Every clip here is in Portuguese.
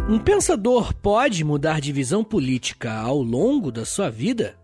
Um pensador pode mudar de visão política ao longo da sua vida?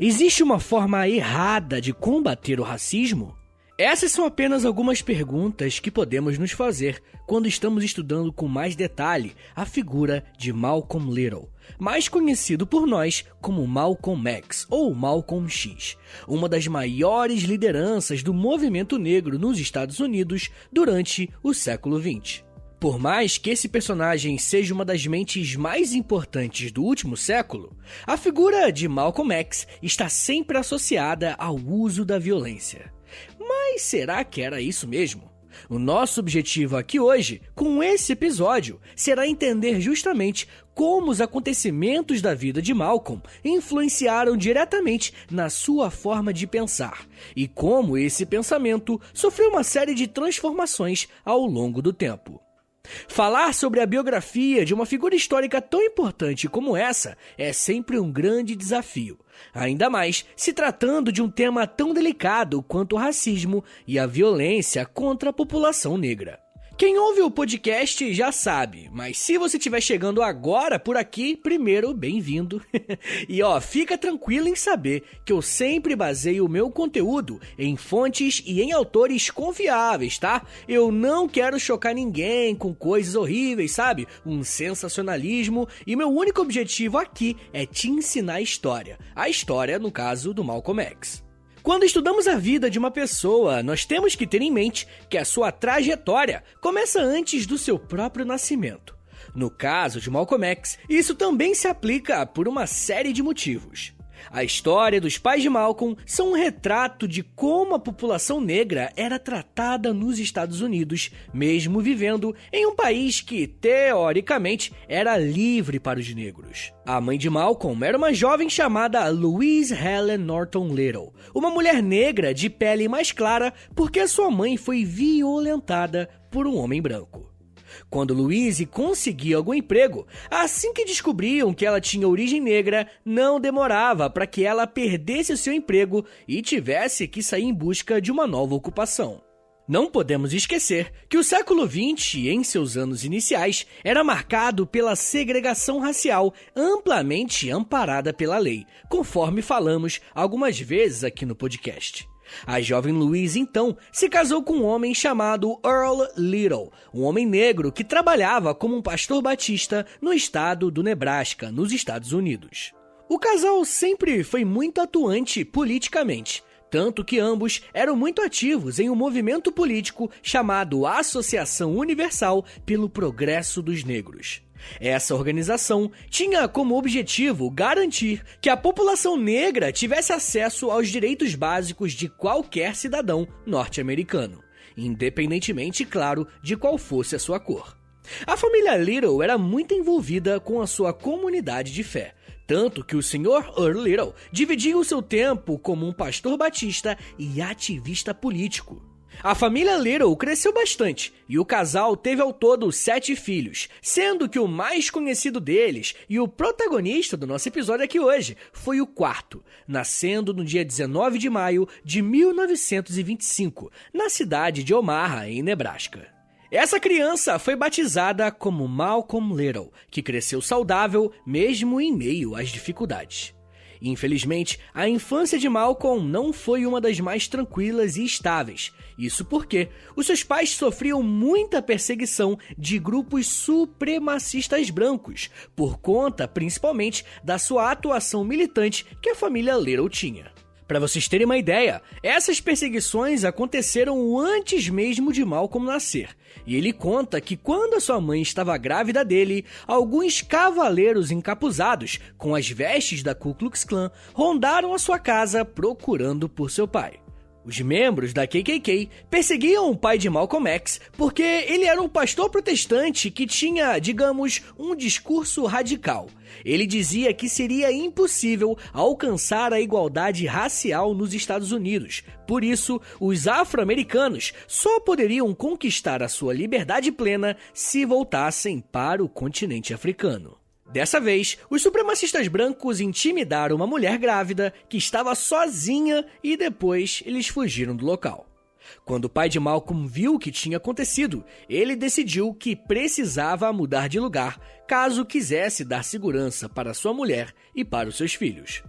Existe uma forma errada de combater o racismo? Essas são apenas algumas perguntas que podemos nos fazer quando estamos estudando com mais detalhe a figura de Malcolm Little, mais conhecido por nós como Malcolm X ou Malcolm X, uma das maiores lideranças do movimento negro nos Estados Unidos durante o século XX. Por mais que esse personagem seja uma das mentes mais importantes do último século, a figura de Malcolm X está sempre associada ao uso da violência. Mas será que era isso mesmo? O nosso objetivo aqui hoje, com esse episódio, será entender justamente como os acontecimentos da vida de Malcolm influenciaram diretamente na sua forma de pensar e como esse pensamento sofreu uma série de transformações ao longo do tempo. Falar sobre a biografia de uma figura histórica tão importante como essa é sempre um grande desafio, ainda mais se tratando de um tema tão delicado quanto o racismo e a violência contra a população negra. Quem ouve o podcast já sabe, mas se você estiver chegando agora por aqui, primeiro, bem-vindo. E fica tranquilo em saber que eu sempre baseio o meu conteúdo em fontes e em autores confiáveis, tá? Eu não quero chocar ninguém com coisas horríveis, sabe? Um sensacionalismo, e meu único objetivo aqui é te ensinar a história no caso do Malcolm X. Quando estudamos a vida de uma pessoa, nós temos que ter em mente que a sua trajetória começa antes do seu próprio nascimento. No caso de Malcolm X, isso também se aplica por uma série de motivos. A história dos pais de Malcolm são um retrato de como a população negra era tratada nos Estados Unidos, mesmo vivendo em um país que, teoricamente, era livre para os negros. A mãe de Malcolm era uma jovem chamada Louise Helen Norton Little, uma mulher negra de pele mais clara porque sua mãe foi violentada por um homem branco. Quando Louise conseguia algum emprego, assim que descobriam que ela tinha origem negra, não demorava para que ela perdesse seu emprego e tivesse que sair em busca de uma nova ocupação. Não podemos esquecer que o século XX, em seus anos iniciais, era marcado pela segregação racial amplamente amparada pela lei, conforme falamos algumas vezes aqui no podcast. A jovem Louise, então, se casou com um homem chamado Earl Little, um homem negro que trabalhava como um pastor batista no estado do Nebraska, nos Estados Unidos. O casal sempre foi muito atuante politicamente, tanto que ambos eram muito ativos em um movimento político chamado Associação Universal pelo Progresso dos Negros. Essa organização tinha como objetivo garantir que a população negra tivesse acesso aos direitos básicos de qualquer cidadão norte-americano, independentemente, claro, de qual fosse a sua cor. A família Little era muito envolvida com a sua comunidade de fé, tanto que o Sr. Earl Little dividia o seu tempo como um pastor batista e ativista político. A família Little cresceu bastante e o casal teve ao todo 7 filhos, sendo que o mais conhecido deles e o protagonista do nosso episódio aqui hoje foi o quarto, nascendo no dia 19 de maio de 1925, na cidade de Omaha, em Nebraska. Essa criança foi batizada como Malcolm Little, que cresceu saudável mesmo em meio às dificuldades. Infelizmente, a infância de Malcolm não foi uma das mais tranquilas e estáveis. Isso porque os seus pais sofriam muita perseguição de grupos supremacistas brancos, por conta, principalmente, da sua atuação militante que a família Little tinha. Para vocês terem uma ideia, essas perseguições aconteceram antes mesmo de Malcolm nascer. E ele conta que quando a sua mãe estava grávida dele, alguns cavaleiros encapuzados com as vestes da Ku Klux Klan rondaram a sua casa procurando por seu pai. Os membros da KKK perseguiam o pai de Malcolm X porque ele era um pastor protestante que tinha, digamos, um discurso radical. Ele dizia que seria impossível alcançar a igualdade racial nos Estados Unidos. Por isso, os afro-americanos só poderiam conquistar a sua liberdade plena se voltassem para o continente africano. Dessa vez, os supremacistas brancos intimidaram uma mulher grávida que estava sozinha e depois eles fugiram do local. Quando o pai de Malcolm viu o que tinha acontecido, ele decidiu que precisava mudar de lugar caso quisesse dar segurança para sua mulher e para os seus filhos.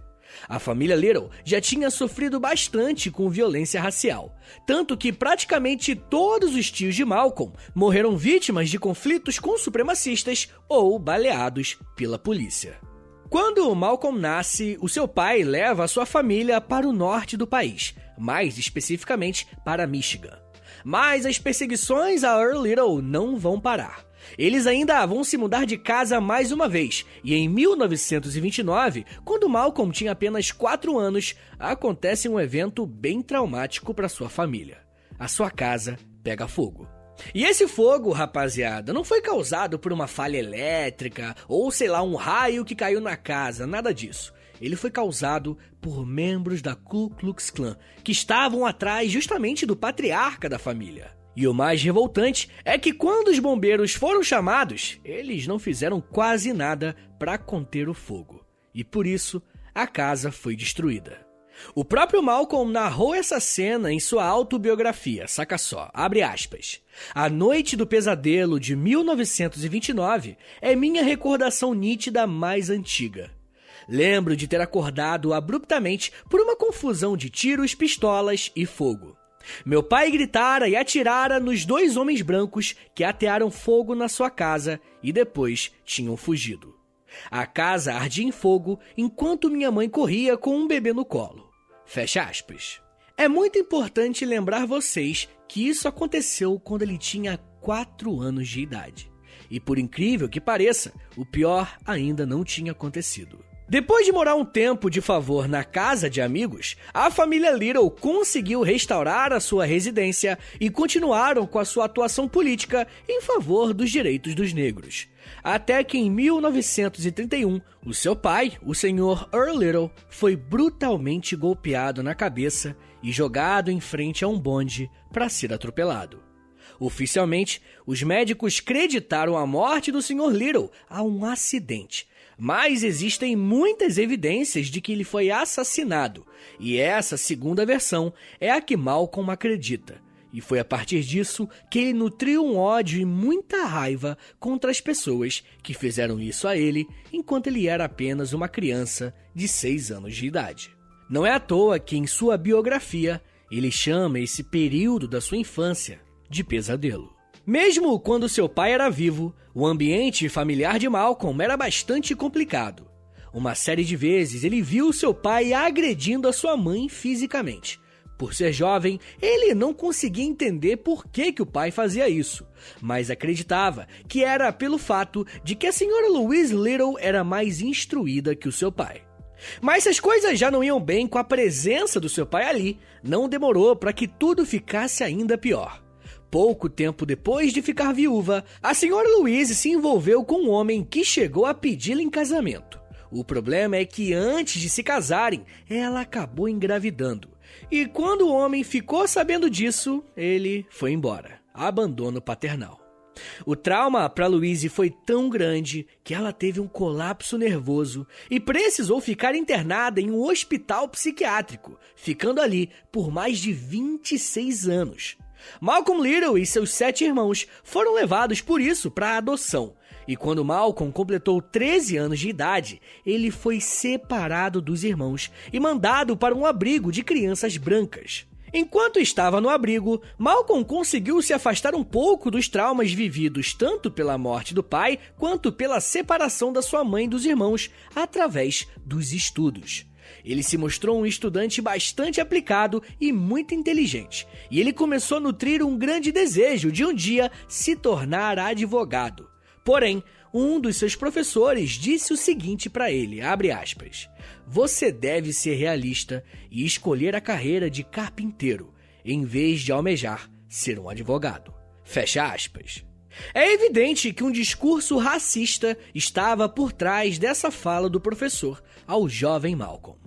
A família Little já tinha sofrido bastante com violência racial, tanto que praticamente todos os tios de Malcolm morreram vítimas de conflitos com supremacistas ou baleados pela polícia. Quando Malcolm nasce, o seu pai leva a sua família para o norte do país, mais especificamente para Michigan. Mas as perseguições a Earl Little não vão parar. Eles ainda vão se mudar de casa mais uma vez, e em 1929, quando Malcolm tinha apenas 4 anos, acontece um evento bem traumático para sua família. A sua casa pega fogo. E esse fogo, rapaziada, não foi causado por uma falha elétrica ou, sei lá, um raio que caiu na casa, nada disso. Ele foi causado por membros da Ku Klux Klan, que estavam atrás justamente do patriarca da família. E o mais revoltante é que quando os bombeiros foram chamados, eles não fizeram quase nada para conter o fogo. E por isso, a casa foi destruída. O próprio Malcolm narrou essa cena em sua autobiografia, saca só, abre aspas. A noite do pesadelo de 1929 é minha recordação nítida mais antiga. Lembro de ter acordado abruptamente por uma confusão de tiros, pistolas e fogo. Meu pai gritara e atirara nos 2 homens brancos que atearam fogo na sua casa e depois tinham fugido. A casa ardia em fogo enquanto minha mãe corria com um bebê no colo. Fecha aspas. É muito importante lembrar vocês que isso aconteceu quando ele tinha 4 anos de idade. E por incrível que pareça, o pior ainda não tinha acontecido. Depois de morar um tempo de favor na casa de amigos, a família Little conseguiu restaurar a sua residência e continuaram com a sua atuação política em favor dos direitos dos negros. Até que em 1931, o seu pai, o Sr. Earl Little, foi brutalmente golpeado na cabeça e jogado em frente a um bonde para ser atropelado. Oficialmente, os médicos creditaram a morte do Sr. Little a um acidente, mas existem muitas evidências de que ele foi assassinado, e essa segunda versão é a que Malcolm acredita. E foi a partir disso que ele nutriu um ódio e muita raiva contra as pessoas que fizeram isso a ele enquanto ele era apenas uma criança de 6 anos de idade. Não é à toa que em sua biografia ele chama esse período da sua infância de pesadelo. Mesmo quando seu pai era vivo, o ambiente familiar de Malcolm era bastante complicado. Uma série de vezes ele viu seu pai agredindo a sua mãe fisicamente. Por ser jovem, ele não conseguia entender por que o pai fazia isso, mas acreditava que era pelo fato de que a senhora Louise Little era mais instruída que o seu pai. Mas se as coisas já não iam bem com a presença do seu pai ali, não demorou para que tudo ficasse ainda pior. Pouco tempo depois de ficar viúva, a senhora Louise se envolveu com um homem que chegou a pedi-la em casamento. O problema é que antes de se casarem, ela acabou engravidando. E quando o homem ficou sabendo disso, ele foi embora. Abandono paternal. O trauma para Louise foi tão grande que ela teve um colapso nervoso e precisou ficar internada em um hospital psiquiátrico, ficando ali por mais de 26 anos. Malcolm Little e seus 7 irmãos foram levados por isso para adoção. E quando Malcolm completou 13 anos de idade, ele foi separado dos irmãos e mandado para um abrigo de crianças brancas. Enquanto estava no abrigo, Malcolm conseguiu se afastar um pouco dos traumas vividos tanto pela morte do pai quanto pela separação da sua mãe e dos irmãos através dos estudos. Ele se mostrou um estudante bastante aplicado e muito inteligente, e ele começou a nutrir um grande desejo de um dia se tornar advogado. Porém, um dos seus professores disse o seguinte para ele, abre aspas, você deve ser realista e escolher a carreira de carpinteiro, em vez de almejar ser um advogado. Fecha aspas. É evidente que um discurso racista estava por trás dessa fala do professor ao jovem Malcolm.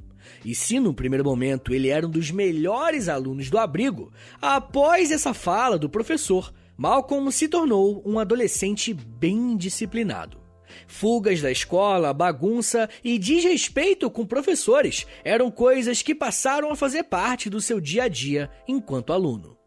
E se no primeiro momento ele era um dos melhores alunos do abrigo, após essa fala do professor, Malcolm se tornou um adolescente bem indisciplinado. Fugas da escola, bagunça e desrespeito com professores eram coisas que passaram a fazer parte do seu dia a dia enquanto aluno.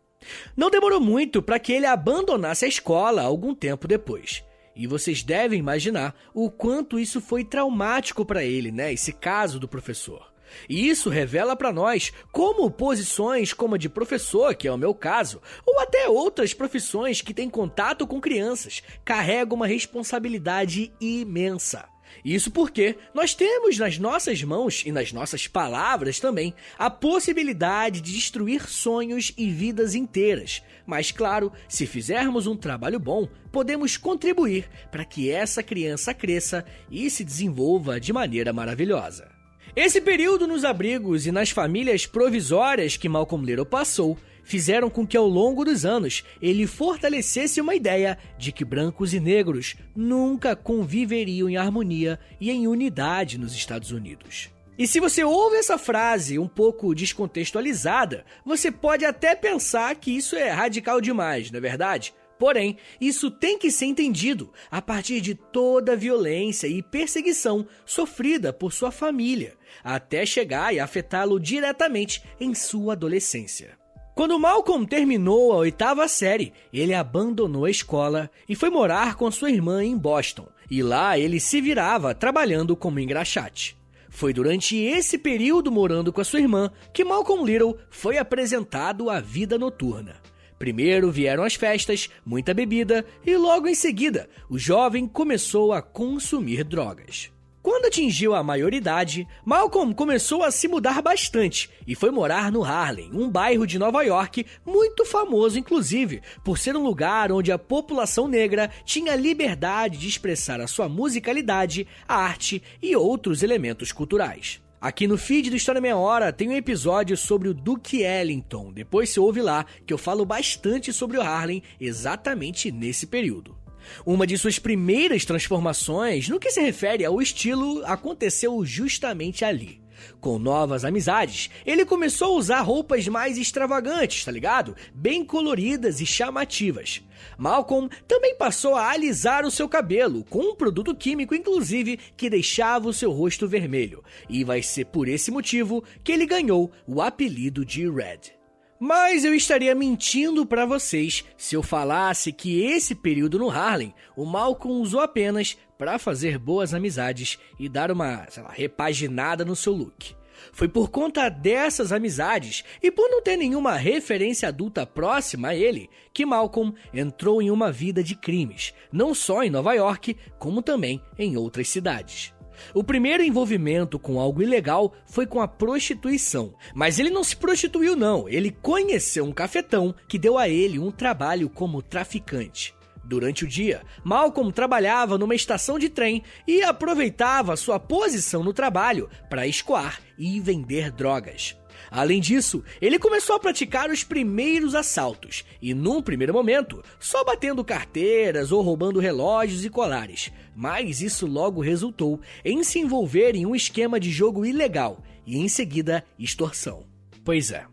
Não demorou muito para que ele abandonasse a escola algum tempo depois. E vocês devem imaginar o quanto isso foi traumático para ele, né? Esse caso do professor. E isso revela para nós como posições como a de professor, que é o meu caso, ou até outras profissões que têm contato com crianças, carregam uma responsabilidade imensa. Isso porque nós temos nas nossas mãos e nas nossas palavras também a possibilidade de destruir sonhos e vidas inteiras. Mas claro, se fizermos um trabalho bom, podemos contribuir para que essa criança cresça e se desenvolva de maneira maravilhosa. Esse período nos abrigos e nas famílias provisórias que Malcolm Little passou fizeram com que ao longo dos anos ele fortalecesse uma ideia de que brancos e negros nunca conviveriam em harmonia e em unidade nos Estados Unidos. E se você ouve essa frase um pouco descontextualizada, você pode até pensar que isso é radical demais, não é verdade? Porém, isso tem que ser entendido a partir de toda a violência e perseguição sofrida por sua família, até chegar e afetá-lo diretamente em sua adolescência. Quando Malcolm terminou a 8ª série, ele abandonou a escola e foi morar com sua irmã em Boston. E lá ele se virava trabalhando como engraxate. Foi durante esse período morando com a sua irmã que Malcolm Little foi apresentado à vida noturna. Primeiro vieram as festas, muita bebida e logo em seguida o jovem começou a consumir drogas. Quando atingiu a maioridade, Malcolm começou a se mudar bastante e foi morar no Harlem, um bairro de Nova York muito famoso inclusive por ser um lugar onde a população negra tinha liberdade de expressar a sua musicalidade, arte e outros elementos culturais. Aqui no feed do História Meia Hora tem um episódio sobre o Duke Ellington, depois você ouve lá que eu falo bastante sobre o Harlem exatamente nesse período. Uma de suas primeiras transformações no que se refere ao estilo aconteceu justamente ali. Com novas amizades, ele começou a usar roupas mais extravagantes, tá ligado? Bem coloridas e chamativas. Malcolm também passou a alisar o seu cabelo, com um produto químico inclusive que deixava o seu rosto vermelho. E vai ser por esse motivo que ele ganhou o apelido de Red. Mas eu estaria mentindo para vocês se eu falasse que esse período no Harlem, o Malcolm usou apenas para fazer boas amizades e dar uma, repaginada no seu look. Foi por conta dessas amizades e por não ter nenhuma referência adulta próxima a ele que Malcolm entrou em uma vida de crimes, não só em Nova York, como também em outras cidades. O primeiro envolvimento com algo ilegal foi com a prostituição, mas ele não se prostituiu não, ele conheceu um cafetão que deu a ele um trabalho como traficante. Durante o dia, Malcolm trabalhava numa estação de trem e aproveitava sua posição no trabalho para escoar e vender drogas. Além disso, ele começou a praticar os primeiros assaltos e, num primeiro momento, só batendo carteiras ou roubando relógios e colares. Mas isso logo resultou em se envolver em um esquema de jogo ilegal e, em seguida, extorsão. Pois é.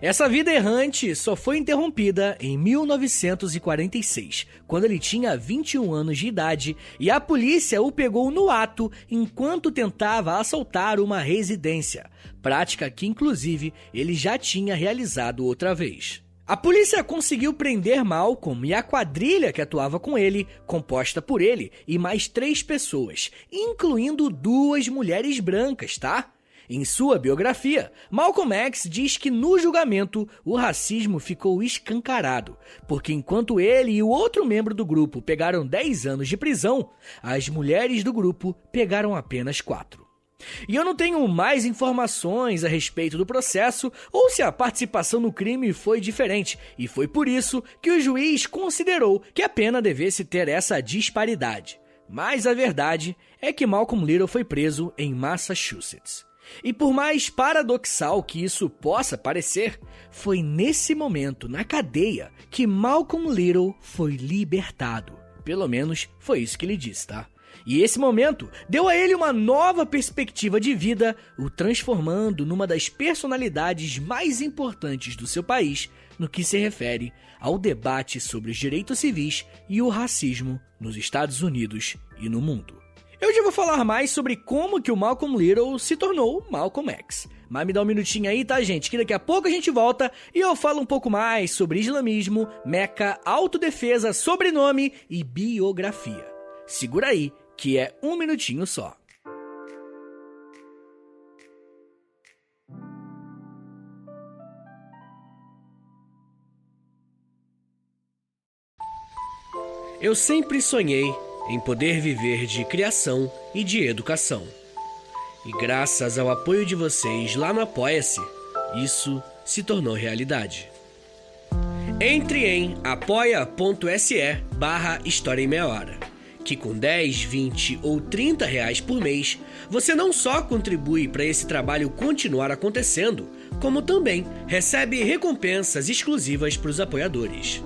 Essa vida errante só foi interrompida em 1946, quando ele tinha 21 anos de idade e a polícia o pegou no ato enquanto tentava assaltar uma residência, prática que inclusive ele já tinha realizado outra vez. A polícia conseguiu prender Malcolm e a quadrilha que atuava com ele, composta por ele e mais 3 pessoas, incluindo 2 mulheres brancas, tá? Em sua biografia, Malcolm X diz que no julgamento o racismo ficou escancarado, porque enquanto ele e o outro membro do grupo pegaram 10 anos de prisão, as mulheres do grupo pegaram apenas 4. E eu não tenho mais informações a respeito do processo ou se a participação no crime foi diferente, e foi por isso que o juiz considerou que a pena devesse ter essa disparidade. Mas a verdade é que Malcolm Little foi preso em Massachusetts. E por mais paradoxal que isso possa parecer, foi nesse momento, na cadeia, que Malcolm Little foi libertado. Pelo menos foi isso que ele disse, tá? E esse momento deu a ele uma nova perspectiva de vida, o transformando numa das personalidades mais importantes do seu país no que se refere ao debate sobre os direitos civis e o racismo nos Estados Unidos e no mundo. Eu já vou falar mais sobre como que o Malcolm Little se tornou Malcolm X, Mas me dá um minutinho aí, tá, gente? Que daqui a pouco a gente volta e eu falo um pouco mais sobre islamismo, Meca, autodefesa, sobrenome e biografia. Segura aí, que é um minutinho só. Eu sempre sonhei em poder viver de criação e de educação. E graças ao apoio de vocês lá no Apoia-se, isso se tornou realidade. Entre em apoia.se/História em Meia Hora, que com 10, 20 ou 30 reais por mês, você não só contribui para esse trabalho continuar acontecendo, como também recebe recompensas exclusivas para os apoiadores.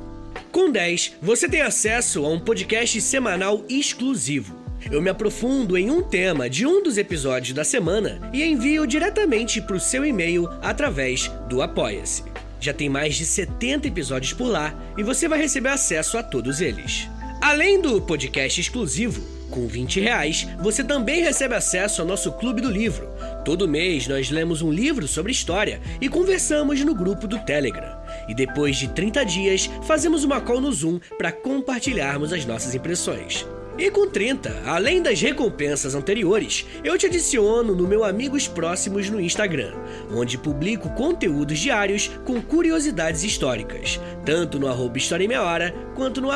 Com 10, você tem acesso a um podcast semanal exclusivo. Eu me aprofundo em um tema de um dos episódios da semana e envio diretamente para o seu e-mail através do Apoia-se. Já tem mais de 70 episódios por lá e você vai receber acesso a todos eles. Além do podcast exclusivo, com 20 reais, você também recebe acesso ao nosso Clube do Livro. Todo mês nós lemos um livro sobre história e conversamos no grupo do Telegram. E depois de 30 dias, fazemos uma call no Zoom para compartilharmos as nossas impressões. E com 30, além das recompensas anteriores, eu te adiciono no meu Amigos Próximos no Instagram, onde publico conteúdos diários com curiosidades históricas, tanto no @História em Meia Hora, quanto no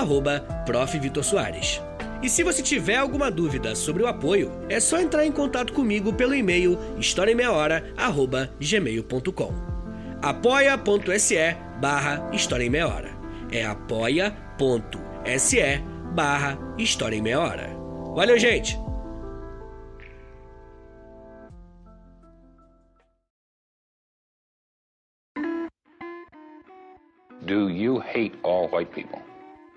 @Prof. Vitor Soares. E se você tiver alguma dúvida sobre o apoio, é só entrar em contato comigo pelo e-mail historiaemmeiahora@gmail.com. apoia.se/História em Meia Hora. É apoia.se/História em Meia Hora. Valeu, gente! Do you hate all white people?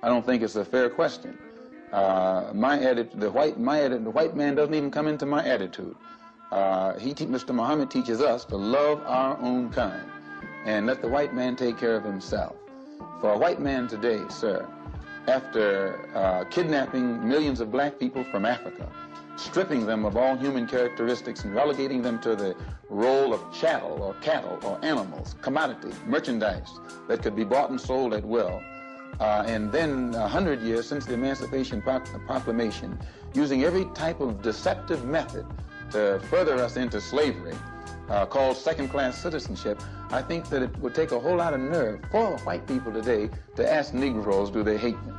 I don't think it's a fair question. The white man doesn't even come into my attitude. Mr. Muhammad teaches us to love our own kind and let the white man take care of himself. For a white man today, sir, after kidnapping millions of black people from Africa, stripping them of all human characteristics and relegating them to the role of chattel or cattle or animals, commodity, merchandise that could be bought and sold at will, and then 100 years since the Emancipation Proclamation, using every type of deceptive method to further us into slavery, called second-class citizenship, I think that it would take a whole lot of nerve for white people today to ask Negroes, do they hate me?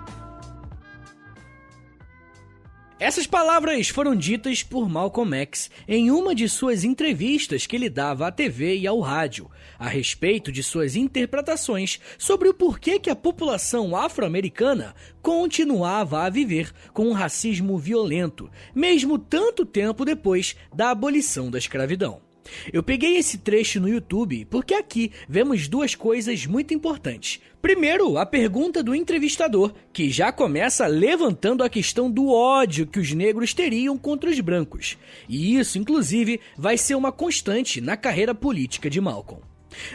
Essas palavras foram ditas por Malcolm X em uma de suas entrevistas que ele dava à TV e ao rádio, a respeito de suas interpretações sobre o porquê que a população afro-americana continuava a viver com um racismo violento, mesmo tanto tempo depois da abolição da escravidão. Eu peguei esse trecho no YouTube porque aqui vemos duas coisas muito importantes. Primeiro, a pergunta do entrevistador, que já começa levantando a questão do ódio que os negros teriam contra os brancos. E isso, inclusive, vai ser uma constante na carreira política de Malcolm.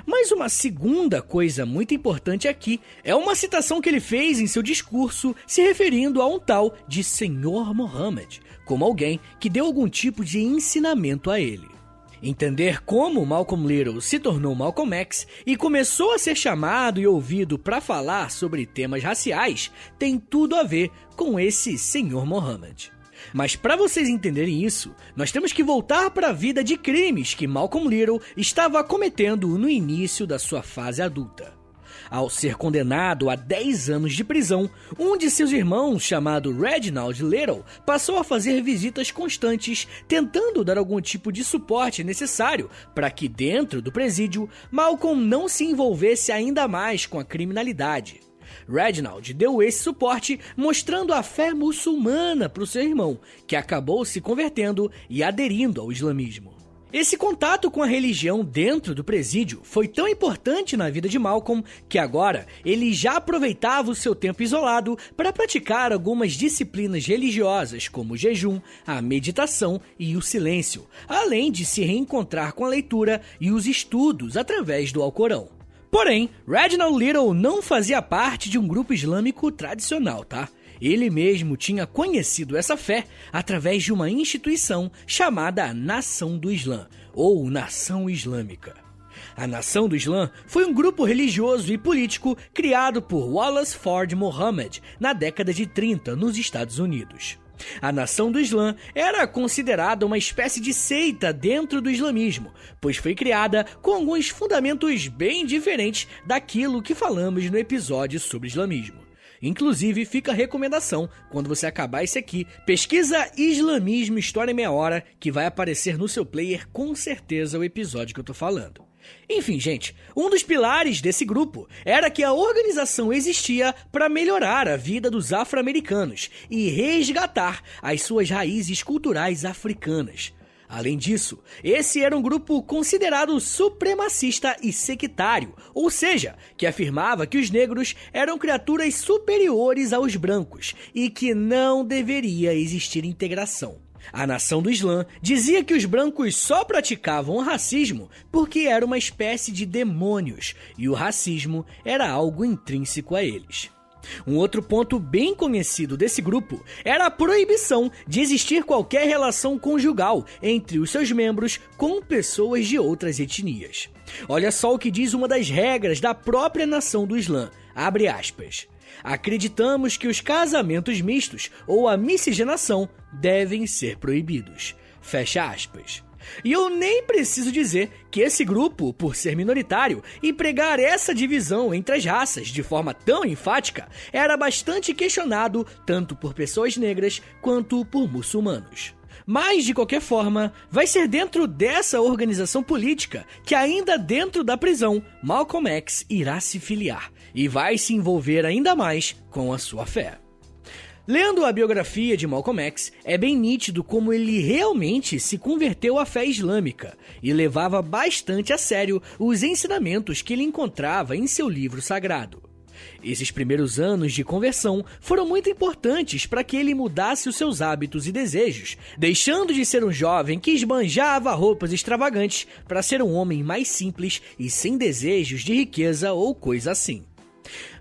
Mas uma segunda coisa muito importante aqui é uma citação que ele fez em seu discurso se referindo a um tal de Senhor Muhammad, como alguém que deu algum tipo de ensinamento a ele. Entender como Malcolm Little se tornou Malcolm X e começou a ser chamado e ouvido para falar sobre temas raciais tem tudo a ver com esse Senhor Muhammad. Mas para vocês entenderem isso, nós temos que voltar para a vida de crimes que Malcolm Little estava cometendo no início da sua fase adulta. Ao ser condenado a 10 anos de prisão, um de seus irmãos, chamado Reginald Little, passou a fazer visitas constantes, tentando dar algum tipo de suporte necessário para que, dentro do presídio, Malcolm não se envolvesse ainda mais com a criminalidade. Reginald deu esse suporte mostrando a fé muçulmana para o seu irmão, que acabou se convertendo e aderindo ao islamismo. Esse contato com a religião dentro do presídio foi tão importante na vida de Malcolm que agora ele já aproveitava o seu tempo isolado para praticar algumas disciplinas religiosas como o jejum, a meditação e o silêncio, além de se reencontrar com a leitura e os estudos através do Alcorão. Porém, Reginald Little não fazia parte de um grupo islâmico tradicional, tá? Ele mesmo tinha conhecido essa fé através de uma instituição chamada Nação do Islã, ou Nação Islâmica. A Nação do Islã foi um grupo religioso e político criado por Wallace Ford Muhammad na década de 30 nos Estados Unidos. A Nação do Islã era considerada uma espécie de seita dentro do islamismo, pois foi criada com alguns fundamentos bem diferentes daquilo que falamos no episódio sobre islamismo. Inclusive, fica a recomendação, quando você acabar esse aqui, pesquisa Islamismo História em Meia Hora, que vai aparecer no seu player com certeza o episódio que eu tô falando. Enfim, gente, um dos pilares desse grupo era que a organização existia para melhorar a vida dos afro-americanos e resgatar as suas raízes culturais africanas. Além disso, esse era um grupo considerado supremacista e sectário, ou seja, que afirmava que os negros eram criaturas superiores aos brancos e que não deveria existir integração. A Nação do Islã dizia que os brancos só praticavam o racismo porque era uma espécie de demônios e o racismo era algo intrínseco a eles. Um outro ponto bem conhecido desse grupo era a proibição de existir qualquer relação conjugal entre os seus membros com pessoas de outras etnias. Olha só o que diz uma das regras da própria Nação do Islã, abre aspas. Acreditamos que os casamentos mistos ou a miscigenação devem ser proibidos. Fecha aspas. E eu nem preciso dizer que esse grupo, por ser minoritário e pregar essa divisão entre as raças de forma tão enfática, era bastante questionado tanto por pessoas negras quanto por muçulmanos. Mas, de qualquer forma, vai ser dentro dessa organização política que, ainda dentro da prisão, Malcolm X irá se filiar e vai se envolver ainda mais com a sua fé. Lendo a biografia de Malcolm X, é bem nítido como ele realmente se converteu à fé islâmica e levava bastante a sério os ensinamentos que ele encontrava em seu livro sagrado. Esses primeiros anos de conversão foram muito importantes para que ele mudasse os seus hábitos e desejos, deixando de ser um jovem que esbanjava roupas extravagantes para ser um homem mais simples e sem desejos de riqueza ou coisa assim.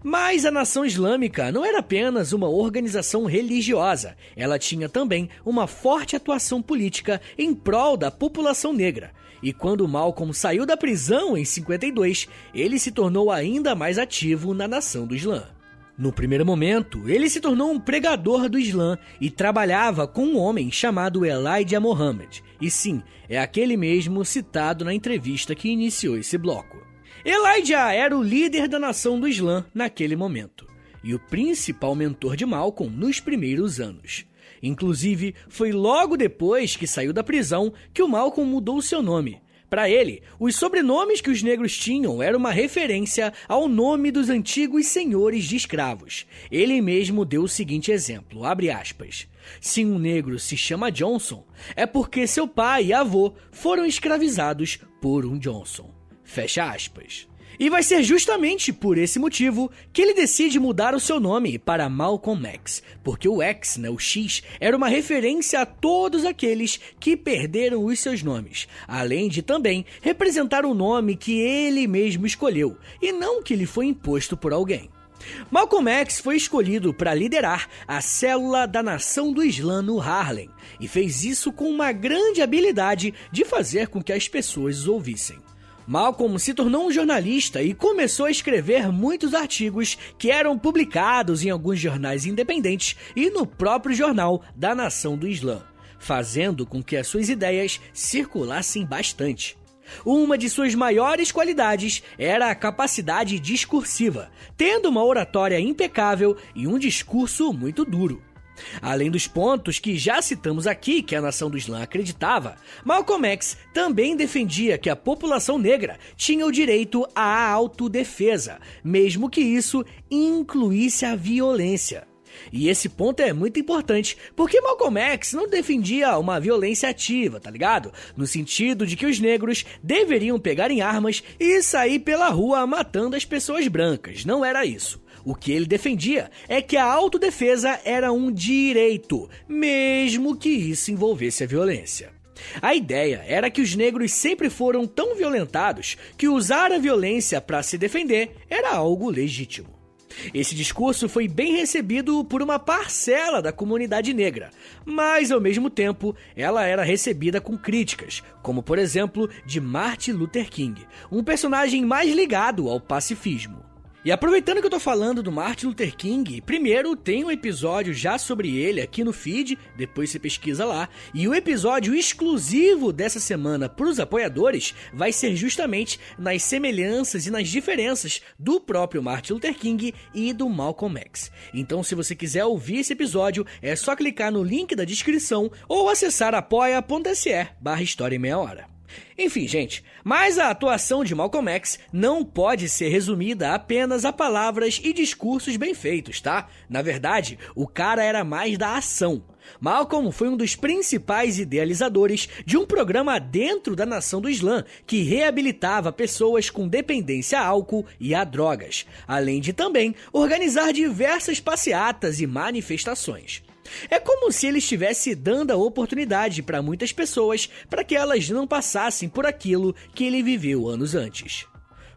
Mas a Nação Islâmica não era apenas uma organização religiosa, ela tinha também uma forte atuação política em prol da população negra. E quando Malcolm saiu da prisão em 52, ele se tornou ainda mais ativo na Nação do Islã. No primeiro momento, ele se tornou um pregador do Islã e trabalhava com um homem chamado Elijah Muhammad. E sim, é aquele mesmo citado na entrevista que iniciou esse bloco. Elijah era o líder da Nação do Islã naquele momento e o principal mentor de Malcolm nos primeiros anos. Inclusive, foi logo depois que saiu da prisão que o Malcolm mudou seu nome. Para ele, os sobrenomes que os negros tinham eram uma referência ao nome dos antigos senhores de escravos. Ele mesmo deu o seguinte exemplo, abre aspas. Se um negro se chama Johnson, é porque seu pai e avô foram escravizados por um Johnson. Fecha aspas. E vai ser justamente por esse motivo que ele decide mudar o seu nome para Malcolm X, porque o X, o X, era uma referência a todos aqueles que perderam os seus nomes, além de também representar um nome que ele mesmo escolheu, e não que lhe foi imposto por alguém. Malcolm X foi escolhido para liderar a célula da Nação do Islã no Harlem, e fez isso com uma grande habilidade de fazer com que as pessoas os ouvissem. Malcolm se tornou um jornalista e começou a escrever muitos artigos que eram publicados em alguns jornais independentes e no próprio jornal da Nação do Islã, fazendo com que as suas ideias circulassem bastante. Uma de suas maiores qualidades era a capacidade discursiva, tendo uma oratória impecável e um discurso muito duro. Além dos pontos que já citamos aqui que a Nação do Islã acreditava, Malcolm X também defendia que a população negra tinha o direito à autodefesa, mesmo que isso incluísse a violência. E esse ponto é muito importante, porque Malcolm X não defendia uma violência ativa, tá ligado? No sentido de que os negros deveriam pegar em armas e sair pela rua matando as pessoas brancas, não era isso. O que ele defendia é que a autodefesa era um direito, mesmo que isso envolvesse a violência. A ideia era que os negros sempre foram tão violentados que usar a violência para se defender era algo legítimo. Esse discurso foi bem recebido por uma parcela da comunidade negra, mas ao mesmo tempo ela era recebida com críticas, como por exemplo de Martin Luther King, um personagem mais ligado ao pacifismo. E aproveitando que eu tô falando do Martin Luther King, primeiro tem um episódio já sobre ele aqui no feed, depois você pesquisa lá, e o episódio exclusivo dessa semana para os apoiadores vai ser justamente nas semelhanças e nas diferenças do próprio Martin Luther King e do Malcolm X. Então se você quiser ouvir esse episódio, é só clicar no link da descrição ou acessar apoia.se/História em Meia Hora. Enfim, gente, mas a atuação de Malcolm X não pode ser resumida apenas a palavras e discursos bem feitos, tá? Na verdade, o cara era mais da ação. Malcolm foi um dos principais idealizadores de um programa dentro da Nação do Islã que reabilitava pessoas com dependência a álcool e a drogas, além de também organizar diversas passeatas e manifestações. É como se ele estivesse dando a oportunidade para muitas pessoas para que elas não passassem por aquilo que ele viveu anos antes.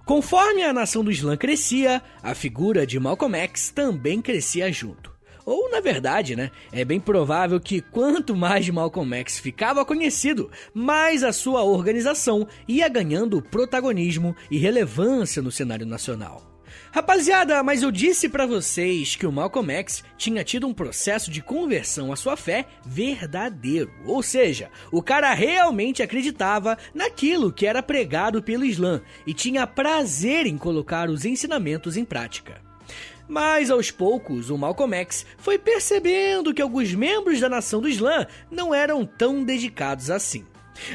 Conforme a Nação do Islã crescia, a figura de Malcolm X também crescia junto. Ou, na verdade, é bem provável que quanto mais Malcolm X ficava conhecido, mais a sua organização ia ganhando protagonismo e relevância no cenário nacional. Rapaziada, mas eu disse pra vocês que o Malcolm X tinha tido um processo de conversão à sua fé verdadeiro, ou seja, o cara realmente acreditava naquilo que era pregado pelo Islã e tinha prazer em colocar os ensinamentos em prática. Mas aos poucos, o Malcolm X foi percebendo que alguns membros da Nação do Islã não eram tão dedicados assim.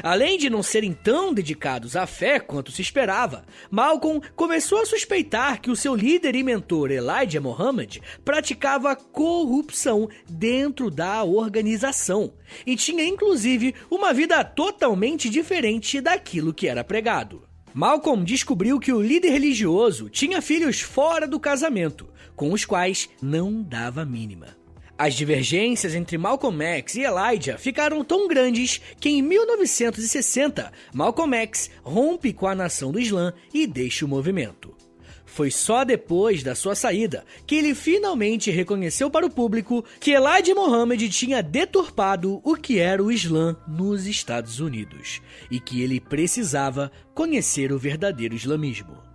Além de não serem tão dedicados à fé quanto se esperava, Malcolm começou a suspeitar que o seu líder e mentor Elijah Muhammad praticava corrupção dentro da organização e tinha inclusive uma vida totalmente diferente daquilo que era pregado. Malcolm descobriu que o líder religioso tinha filhos fora do casamento, com os quais não dava mínima. As divergências entre Malcolm X e Elijah ficaram tão grandes que em 1960, Malcolm X rompe com a Nação do Islã e deixa o movimento. Foi só depois da sua saída que ele finalmente reconheceu para o público que Elijah Muhammad tinha deturpado o que era o Islã nos Estados Unidos e que ele precisava conhecer o verdadeiro islamismo.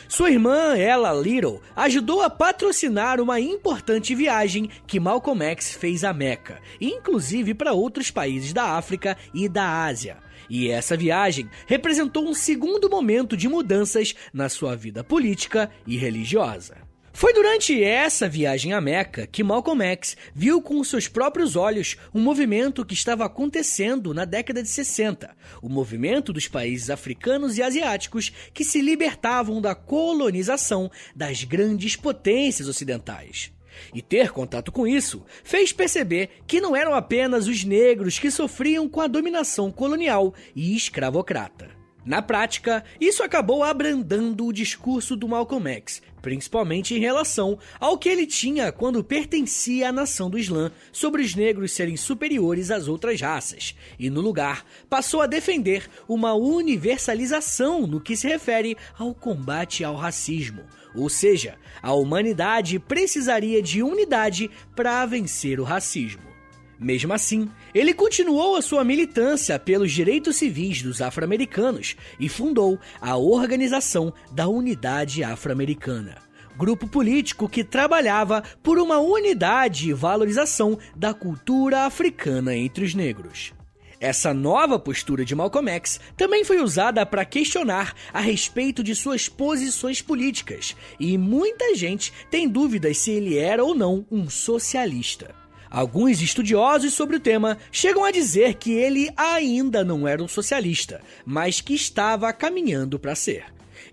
Sua irmã, Ella Little, ajudou a patrocinar uma importante viagem que Malcolm X fez a Meca, inclusive para outros países da África e da Ásia. E essa viagem representou um segundo momento de mudanças na sua vida política e religiosa. Foi durante essa viagem à Meca que Malcolm X viu com seus próprios olhos um movimento que estava acontecendo na década de 60, o movimento dos países africanos e asiáticos que se libertavam da colonização das grandes potências ocidentais. E ter contato com isso fez perceber que não eram apenas os negros que sofriam com a dominação colonial e escravocrata. Na prática, isso acabou abrandando o discurso do Malcolm X, principalmente em relação ao que ele tinha quando pertencia à Nação do Islã sobre os negros serem superiores às outras raças, e no lugar passou a defender uma universalização no que se refere ao combate ao racismo, ou seja, a humanidade precisaria de unidade para vencer o racismo. Mesmo assim, ele continuou a sua militância pelos direitos civis dos afro-americanos e fundou a Organização da Unidade Afro-Americana, grupo político que trabalhava por uma unidade e valorização da cultura africana entre os negros. Essa nova postura de Malcolm X também foi usada para questionar a respeito de suas posições políticas, e muita gente tem dúvidas se ele era ou não um socialista. Alguns estudiosos sobre o tema chegam a dizer que ele ainda não era um socialista, mas que estava caminhando para ser.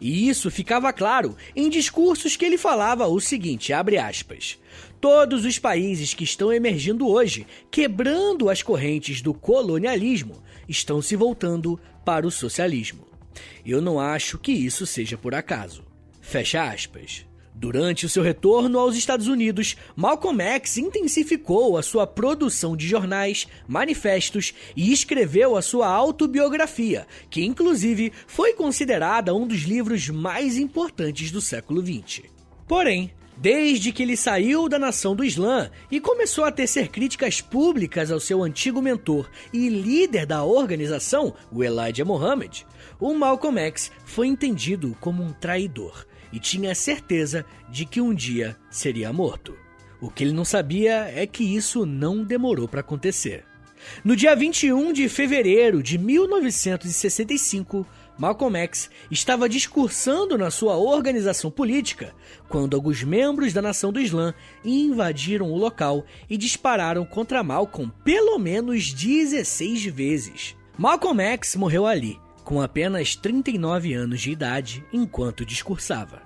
E isso ficava claro em discursos que ele falava o seguinte, abre aspas, todos os países que estão emergindo hoje, quebrando as correntes do colonialismo, estão se voltando para o socialismo. Eu não acho que isso seja por acaso. Fecha aspas. Durante o seu retorno aos Estados Unidos, Malcolm X intensificou a sua produção de jornais, manifestos e escreveu a sua autobiografia, que inclusive foi considerada um dos livros mais importantes do século XX. Porém, Desde que ele saiu da nação do Islã e começou a tecer críticas públicas ao seu antigo mentor e líder da organização, o Elijah Muhammad, o Malcolm X foi entendido como um traidor e tinha certeza de que um dia seria morto. O que ele não sabia é que isso não demorou para acontecer. No dia 21 de fevereiro de 1965, Malcolm X estava discursando na sua organização política quando alguns membros da nação do Islã invadiram o local e dispararam contra Malcolm pelo menos 16 vezes. Malcolm X morreu ali, com apenas 39 anos de idade, enquanto discursava.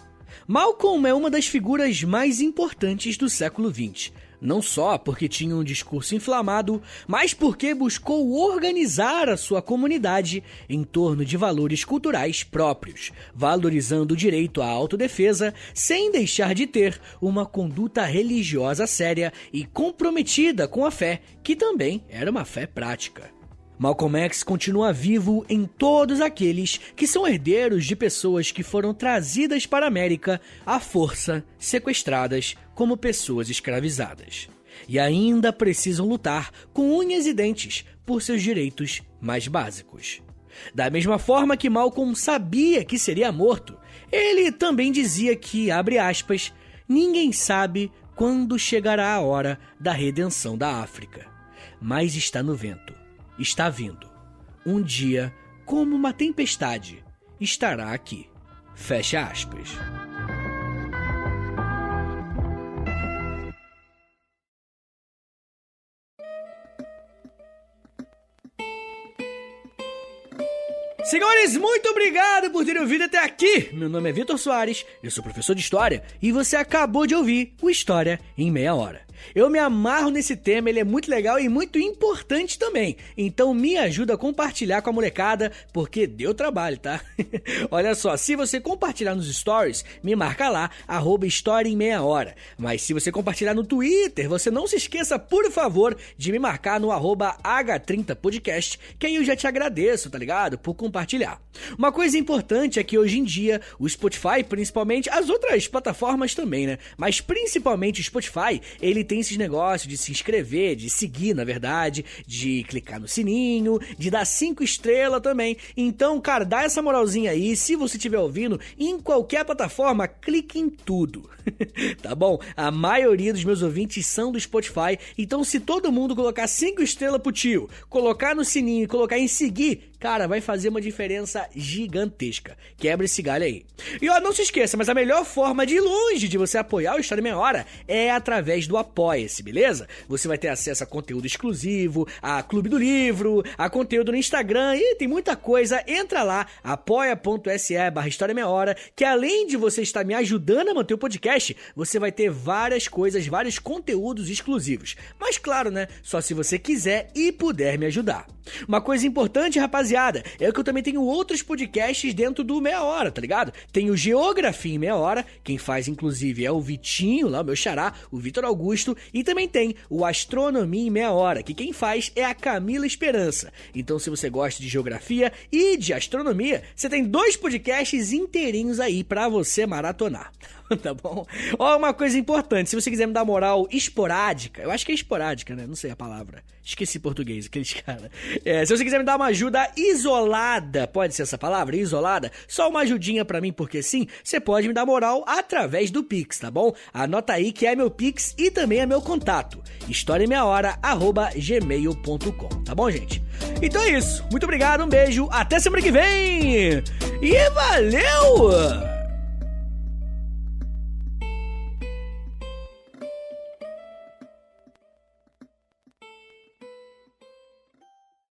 Malcolm é uma das figuras mais importantes do século XX, não só porque tinha um discurso inflamado, mas porque buscou organizar a sua comunidade em torno de valores culturais próprios, valorizando o direito à autodefesa sem deixar de ter uma conduta religiosa séria e comprometida com a fé, que também era uma fé prática. Malcolm X continua vivo em todos aqueles que são herdeiros de pessoas que foram trazidas para a América à força, sequestradas como pessoas escravizadas. E ainda precisam lutar com unhas e dentes por seus direitos mais básicos. Da mesma forma que Malcolm sabia que seria morto, ele também dizia que, abre aspas, ninguém sabe quando chegará a hora da redenção da África, mas está no vento. Está vindo. Um dia, como uma tempestade, estará aqui. Fecha aspas. Senhores, muito obrigado por terem ouvido até aqui. Meu nome é Vitor Soares, eu sou professor de História e você acabou de ouvir o História em Meia Hora. Eu me amarro nesse tema, ele é muito legal e muito importante também. Então me ajuda a compartilhar com a molecada, porque deu trabalho, tá? Olha só, se você compartilhar nos stories, me marca lá, @História em Meia Hora. Mas se você compartilhar no Twitter, você não se esqueça, por favor, de me marcar no @H30podcast, que aí eu já te agradeço, tá ligado? Por compartilhar. Uma coisa importante é que hoje em dia, o Spotify, principalmente, as outras plataformas também, né? Mas principalmente o Spotify, ele tem esses negócios de se inscrever, de seguir, na verdade, de clicar no sininho, de dar 5 estrelas também. Então, cara, dá essa moralzinha aí. Se você estiver ouvindo em qualquer plataforma, clique em tudo. Tá bom? A maioria dos meus ouvintes são do Spotify, então se todo mundo colocar 5 estrelas pro tio, colocar no sininho e colocar em seguir, cara, vai fazer uma diferença gigantesca. Quebra esse galho aí. E ó, não se esqueça, mas a melhor forma de longe de você apoiar o História em Meia Hora é através do Apoia-se, beleza? Você vai ter acesso a conteúdo exclusivo, a Clube do Livro, a conteúdo no Instagram e tem muita coisa. Entra lá, apoia.se/História em Meia Hora, que além de você estar me ajudando a manter o podcast, você vai ter várias coisas, vários conteúdos exclusivos. Mas claro, né? Só se você quiser e puder me ajudar. Uma coisa importante, rapaziada, é que eu também tenho outros podcasts dentro do Meia Hora, tá ligado? Tem o Geografia em Meia Hora, quem faz inclusive é o Vitinho, lá o meu xará, o Vitor Augusto, e também tem o Astronomia em Meia Hora, que quem faz é a Camila Esperança. Então se você gosta de geografia e de astronomia, você tem 2 podcasts inteirinhos aí pra você maratonar. Tá bom? Ó, uma coisa importante, se você quiser me dar moral esporádica, eu acho que é esporádica, né? Não sei a palavra. Esqueci português, aqueles caras. Se você quiser me dar uma ajuda isolada, pode ser essa palavra? Isolada? Só uma ajudinha pra mim, porque sim, você pode me dar moral através do Pix, tá bom? Anota aí que é meu Pix e também é meu contato. historiaemmeiahora@gmail.com, tá bom, gente? Então é isso. Muito obrigado, um beijo, até semana que vem! E valeu!